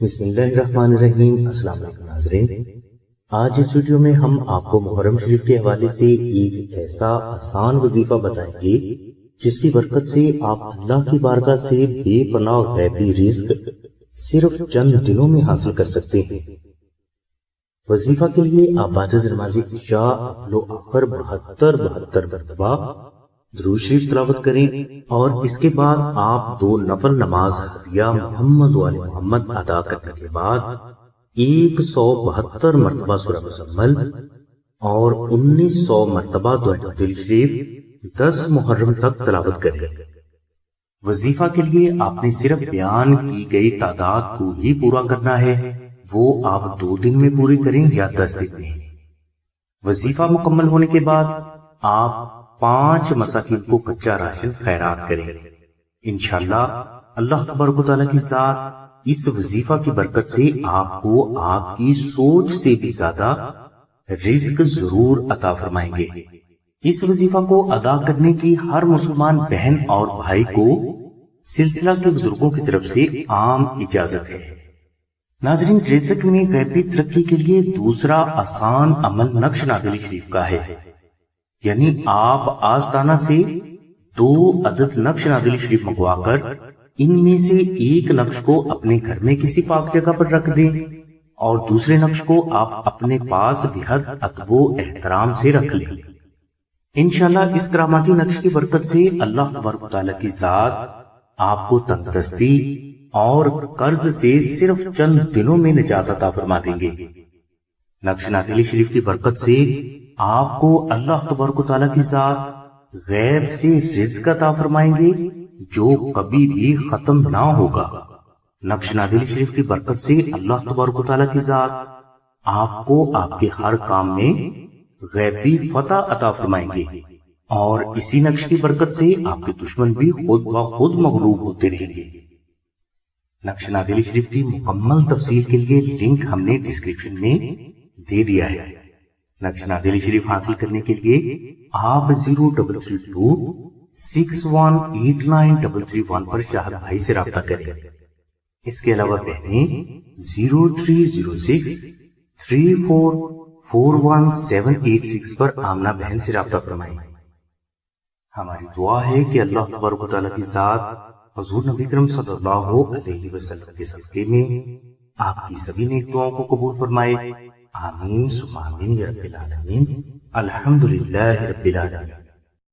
بسم اللہ الرحمن الرحیم۔ السلام علیکم ناظرین، آج اس ویڈیو میں ہم آپ کو محرم شریف کے حوالے سے ایک ایسا آسان وظیفہ بتائیں گے جس کی برکت سے آپ اللہ کی بارگاہ سے بے پناہ غیبی رزق صرف چند دنوں میں حاصل کر سکتے ہیں۔ وظیفہ کے لیے آپ بعد از نماز عشاء اول و آخر 72 مرتبہ درود شریف تلاوت کریں اور اس کے بعد آپ 2 نفل نماز حزبیہ محمد و آل محمد ادا کرنے کے بعد 172 مرتبہ سورہ مزمل اور 1900 مرتبہ دعائے دل شریف 10 محرم تک تلاوت کریں۔ وظیفہ کے لیے آپ نے صرف بیان کی گئی تعداد کو ہی پورا کرنا ہے، وہ آپ 2 دن میں پوری کریں یا 10 دن میں۔ وظیفہ مکمل ہونے کے بعد آپ 5 مساکین کو کچا راشن خیرات کریں۔ انشاءاللہ اللہ تبارک و تعالیٰ کی ذات اس وظیفہ کی برکت سے آپ کو آپ کی سوچ سے بھی زیادہ رزق ضرور عطا فرمائیں گے۔ اس وظیفہ کو ادا کرنے کی ہر مسلمان بہن اور بھائی کو سلسلہ کے بزرگوں کی طرف سے عام اجازت ہے۔ ناظرین، رزق میں غیبی ترقی کے لیے دوسرا آسان عمل نقش نادلی شریف کا ہے، یعنی آپ آستانہ سے 2 عدد نقش نادلی شریف منگوا کر ان میں سے ایک نقش کو اپنے گھر میں کسی پاک جگہ پر رکھ دیں اور دوسرے نقش کو آپ اپنے پاس بہت ادب و احترام سے رکھ لیں۔ انشاءاللہ اس کراماتی نقش کی برکت سے اللہ تبارک و تعالیٰ کی ذات آپ کو تنگ دستی اور قرض سے صرف چند دنوں میں نجات عطا فرما دیں گے۔ نقش نادلی شریف کی برکت سے آپ کو اللہ تبارک و تعالیٰ کی ذات غیب سے رزق عطا فرمائیں گے جو کبھی بھی ختم نہ ہوگا۔ نقش نادلی شریف کی برکت سے اللہ تبارک و تعالیٰ کی ذات آپ کو آپ کے ہر کام میں غیبی فتح عطا فرمائیں گے، اور اسی نقش کی برکت سے آپ کے دشمن بھی خود بخود مغلوب ہوتے رہیں گے۔ نقش نادلی شریف کی مکمل تفصیل کے لیے لنک ہم نے ڈسکرپشن میں دے دیا ہے۔ نقش نادلی شریف حاصل کرنے کے لیے آپ 0332 618933 پر شاہد بھائی سے رابطہ کریں۔ اس کے علاوہ بہنیں 0306 3441 پر آمنہ بہن سے رابطہ فرمائیں۔ ہماری دعا ہے کہ اللہ تبارک و تعالیٰ کی ذات حضور نبی کرم صلی اللہ علیہ وسلم کے صدقے میں آپ کی سبھی نیک دعاؤں کو قبول فرمائے۔ آمین ثم آمین یا رب العالمین۔ الحمدللہ رب العالمین۔